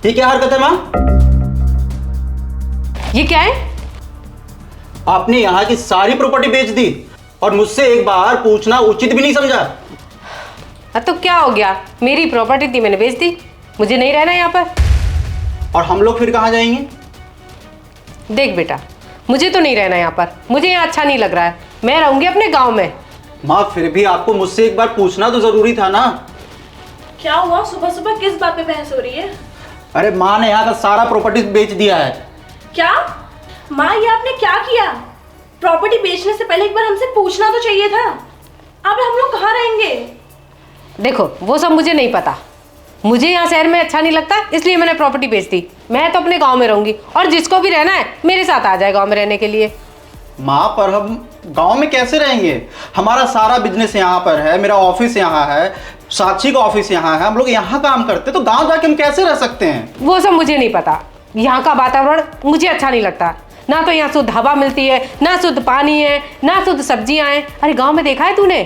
ये क्या हरकत है माँ? ये क्या है? आपने यहाँ की सारी प्रॉपर्टी बेच दी और मुझसे एक बार पूछना उचित भी नहीं समझा। तो क्या हो गया? मेरी प्रॉपर्टी थी, मैंने बेच दी। मुझे नहीं रहना यहाँ पर। और हम लोग फिर कहाँ जाएंगे? देख बेटा, मुझे तो नहीं रहना यहाँ पर। मुझे यहाँ अच्छा नहीं लग रहा है। मैं रहूंगी अपने गांव में। माँ फिर भी आपको मुझसे एक बार पूछना तो जरूरी था ना। क्या हुआ? सुबह सुबह किस बात पे बहस हो रही है? अरे माँ ने यहाँ का सारा प्रॉपर्टी बेच दिया है। क्या? माँ, ये आपने क्या किया? प्रॉपर्टी बेचने से पहले एक बार हमसे पूछना तो चाहिए था। अब हम लोग कहाँ रहेंगे? देखो, वो सब मुझे नहीं पता। मुझे यहाँ शहर में अच्छा नहीं लगता, इसलिए मैंने प्रॉपर्टी बेच दी। मैं तो अपने गांव में रहूंगी और जिसको भी रहना है मेरे साथ आ जाए गांव में रहने के लिए। माँ पर हम गांव में कैसे रहेंगे? हमारा सारा बिजनेस यहाँ पर है, मेरा ऑफिस यहाँ है, साक्षी का ऑफिस यहाँ है, हम लोग यहाँ काम करते, तो गांव जाके हम कैसे रह सकते हैं? वो सब मुझे नहीं पता। यहाँ का वातावरण मुझे अच्छा नहीं लगता। ना तो यहाँ शुद्ध हवा मिलती है, ना शुद्ध पानी है, ना शुद्ध सब्जियाँ हैं। अरे गांव में देखा है तूने?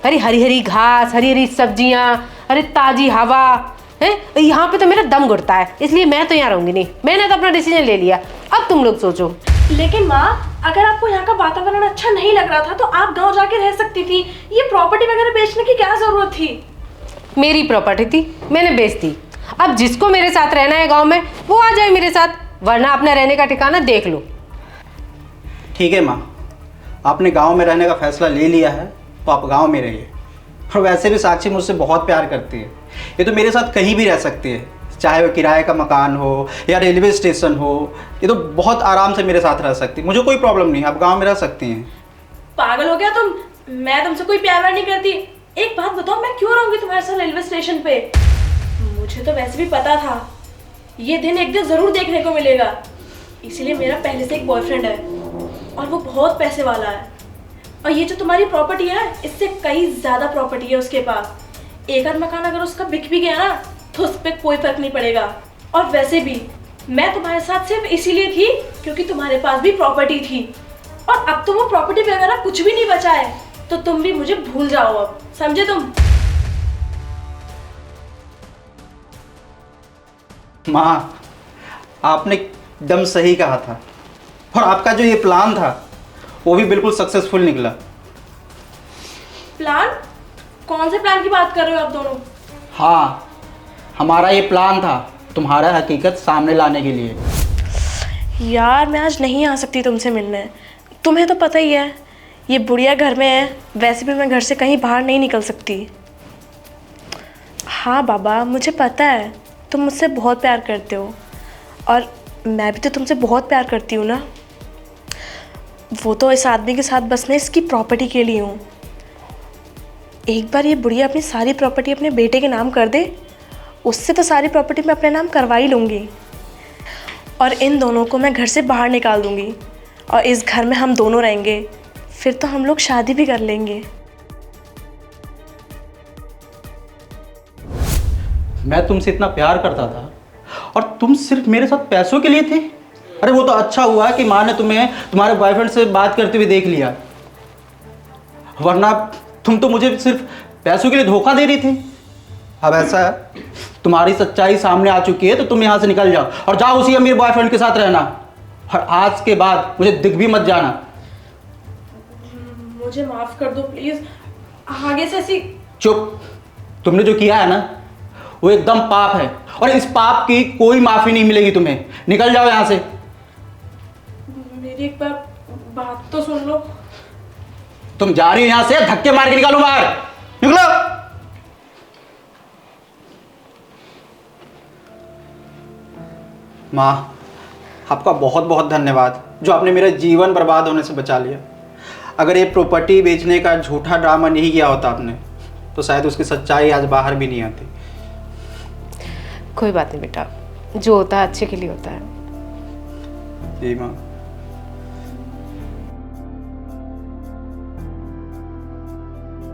अरे हरी हरी घास, हरी हरी सब्जियाँ, अरे ताजी हवा है। यहाँ पे तो मेरा दम घुटता है, इसलिए मैं तो यहाँ रहूंगी नहीं। मैंने तो अपना डिसीजन ले लिया, अब तुम लोग सोचो। लेकिन माँ, अगर आपको यहाँ का वातावरण अच्छा नहीं लग रहा था तो आप गांव जाके रह सकती थी। ये प्रॉपर्टी वगैरह बेचने की क्या जरूरत थी? मेरी प्रॉपर्टी थी, मैंने बेच दी। अब जिसको मेरे साथ रहना है गांव में, वो आ जाए मेरे साथ, वरना अपना रहने का ठिकाना देख लो। ठीक है माँ, आपने गांव में रहने का फैसला ले लिया है तो आप गांव में रहिए। और वैसे भी साक्षी मुझसे बहुत प्यार करती है। ये तो मेरे साथ कहीं भी रह सकती है, चाहे वो किराए का मकान हो या रेलवे स्टेशन हो। ये तो बहुत आराम से मेरे साथ रह सकती है, मुझे कोई प्रॉब्लम नहीं, आप गांव में रह सकती हैं। पागल हो गया तुम? मैं तुमसे कोई प्यार व्यार नहीं करती। एक बात बताओ, मैं क्यों रहूंगी तुम्हारे साथ रेलवे स्टेशन पे? मुझे तो वैसे भी पता था ये दिन एक दिन जरूर देखने को मिलेगा। इसीलिए मेरा पहले से एक बॉयफ्रेंड है और वो बहुत पैसे वाला है। और ये जो तुम्हारी प्रॉपर्टी है, इससे कई ज्यादा प्रॉपर्टी है उसके पास। एक आध मकान अगर उसका बिक भी गया ना तो उस पर कोई फर्क नहीं पड़ेगा। और वैसे भी मैं तुम्हारे साथ सिर्फ इसीलिए थी क्योंकि तुम्हारे पास भी प्रॉपर्टी थी। और अब तो वो प्रॉपर्टी वगैरह कुछ भी नहीं बचा है, तो तुम भी मुझे भूल जाओ अब, समझे तुम? माँ, आपने एकदम सही कहा था और आपका जो ये प्लान था वो भी बिल्कुल सक्सेसफुल निकला। प्लान? कौन से प्लान की बात कर रहे हो आप दोनों? हाँ, हमारा ये प्लान था तुम्हारा हकीकत सामने लाने के लिए। यार, मैं आज नहीं आ सकती तुमसे मिलने। तुम्हें तो पता ही है ये बुढ़िया घर में है। वैसे भी मैं घर से कहीं बाहर नहीं निकल सकती। हाँ बाबा, मुझे पता है तुम मुझसे बहुत प्यार करते हो और मैं भी तो तुमसे बहुत प्यार करती हूँ ना। वो तो इस आदमी के साथ बस मैं इसकी प्रॉपर्टी के लिए हूँ। एक बार ये बुढ़िया अपनी सारी प्रॉपर्टी अपने बेटे के नाम कर दे, उससे तो सारी प्रॉपर्टी मैं अपने नाम करवा ही लूँगी। और इन दोनों को मैं घर से बाहर निकाल दूँगी और इस घर में हम दोनों रहेंगे। फिर तो हम लोग शादी भी कर लेंगे। मैं तुमसे इतना प्यार करता था और तुम सिर्फ मेरे साथ पैसों के लिए थे। अरे वो तो अच्छा हुआ कि माँ ने तुम्हें तुम्हारे बॉयफ्रेंड से बात करते हुए देख लिया, वरना तुम तो मुझे सिर्फ पैसों के लिए धोखा दे रही थी। अब ऐसा है, तुम्हारी सच्चाई सामने आ चुकी है, तो तुम यहाँ से निकल जाओ और जाओ उसी अमीर बॉयफ्रेंड के साथ रहना। और आज के बाद मुझे दिख भी मत जाना। मुझे माफ़ कर दो प्लीज़। आगे से ऐसी। चुप। तुमने जो किया है ना वो एकदम पाप है और इस पाप की कोई माफ़ी नहीं मिलेगी तुम्हें। निकल जाओ यहाँ से। मेरी एक बार बात तो सुन लो। तुम जा रही हो यहाँ से, धक्के मार के निकालो बाहर। निकलो। माँ, आपका बहुत बहुत धन्यवाद जो आपने मेरा जीवन बर्बाद होने से बचा लिया। अगर ये प्रॉपर्टी बेचने का झूठा ड्रामा नहीं किया होता आपने तो शायद उसकी सच्चाई आज बाहर भी नहीं आती। कोई बात नहीं बेटा, जो होता है अच्छे के लिए होता है। जी माँ।